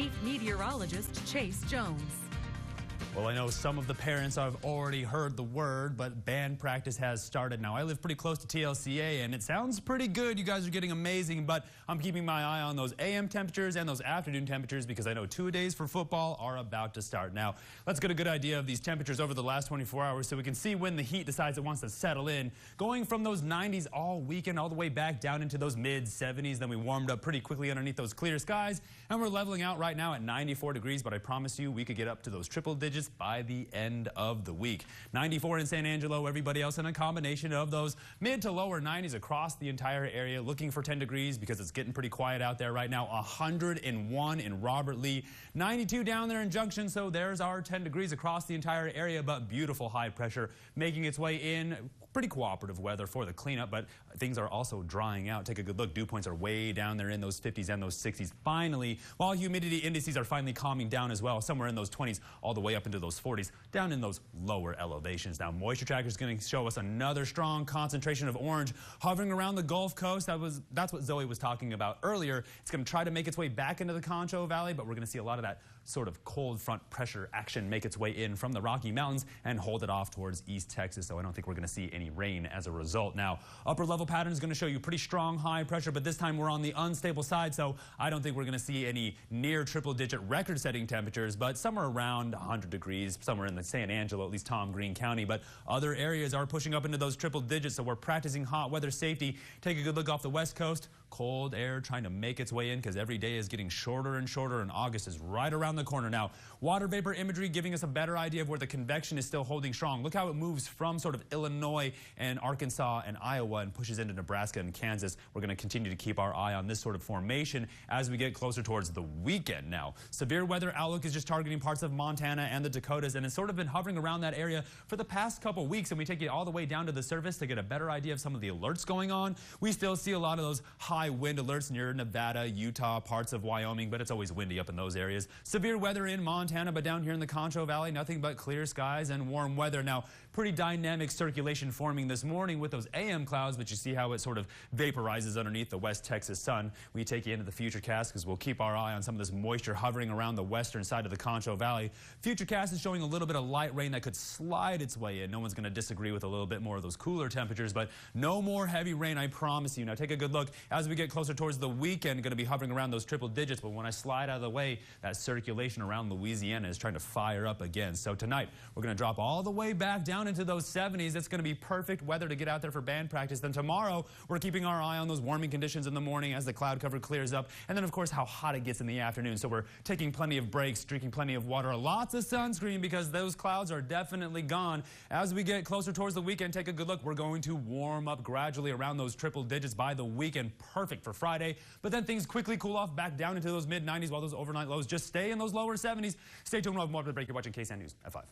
Chief Meteorologist Chase Jones. Well, I know some of the parents have already heard the word, but band practice has started now. I live pretty close to TLCA, and it sounds pretty good. You guys are getting amazing, but I'm keeping my eye on those AM temperatures and those afternoon temperatures because I know 2 days for football are about to start. Now, let's get a good idea of these temperatures over the last 24 hours so we can see when the heat decides it wants to settle in. Going from those 90s all weekend all the way back down into those mid-70s, then we warmed up pretty quickly underneath those clear skies, and we're leveling out right now at 94 degrees, but I promise you we could get up to those triple digits by the end of the week. 94 in San Angelo, everybody else in a combination of those mid to lower 90s across the entire area, looking for 10 degrees because it's getting pretty quiet out there right now. 101 in Robert Lee, 92 down there in Junction, so there's our 10 degrees across the entire area, but beautiful high pressure making its way in. Pretty cooperative weather for the cleanup, but things are also drying out. Take a good look. Dew points are way down there in those 50s and those 60s. Finally, while humidity indices are finally calming down as well, somewhere in those 20s all the way up into those 40s, down in those lower elevations. Now, moisture tracker is going to show us another strong concentration of orange hovering around the Gulf Coast. That's what Zoe was talking about earlier. It's going to try to make its way back into the Concho Valley, but we're going to see a lot of that sort of cold front pressure action make its way in from the Rocky Mountains and hold it off towards East Texas. So I don't think we're going to see any rain as a result. Now, upper level pattern is going to show you pretty strong high pressure, but this time we're on the unstable side, so I don't think we're going to see any near triple digit record setting temperatures, but somewhere around 100 degrees, somewhere in the San Angelo, at least Tom Green County, but other areas are pushing up into those triple digits, so we're practicing hot weather safety. Take a good look off the west coast. Cold air trying to make its way in because every day is getting shorter and shorter, and August is right around the corner. Now, water vapor imagery giving us a better idea of where the convection is still holding strong. Look how it moves from sort of Illinois and Arkansas and Iowa and pushes into Nebraska and Kansas. We're going to continue to keep our eye on this sort of formation as we get closer towards the weekend. Now, severe weather outlook is just targeting parts of Montana and the Dakotas, and it's sort of been hovering around that area for the past couple weeks, and we take it all the way down to the surface to get a better idea of some of the alerts going on. We still see a lot of those high wind alerts near Nevada, Utah, parts of Wyoming, but it's always windy up in those areas. Severe weather in Montana, but down here in the Concho Valley, nothing but clear skies and warm weather. Now, pretty dynamic circulation forming this morning with those AM clouds, but you see how it sort of vaporizes underneath the West Texas sun. We take you into the Futurecast because we'll keep our eye on some of this moisture hovering around the western side of the Concho Valley. Futurecast is showing a little bit of light rain that could slide its way in. No one's going to disagree with a little bit more of those cooler temperatures, but no more heavy rain, I promise you. Now, take a good look as we get closer towards the weekend, going to be hovering around those triple digits, but when I slide out of the way, that circulation around Louisiana is trying to fire up again. So tonight, we're going to drop all the way back down into those 70s. It's going to be perfect weather to get out there for band practice. Then tomorrow, we're keeping our eye on those warming conditions in the morning as the cloud cover clears up, and then of course how hot it gets in the afternoon. So we're taking plenty of breaks, drinking plenty of water, lots of sunscreen because those clouds are definitely gone. As we get closer towards the weekend, take a good look. We're going to warm up gradually around those triple digits by the weekend. Perfect for Friday. But then things quickly cool off back down into those mid-90s while those overnight lows just stay in those lower 70s. Stay tuned. We'll have more of the break. You're watching KSAN News at 5.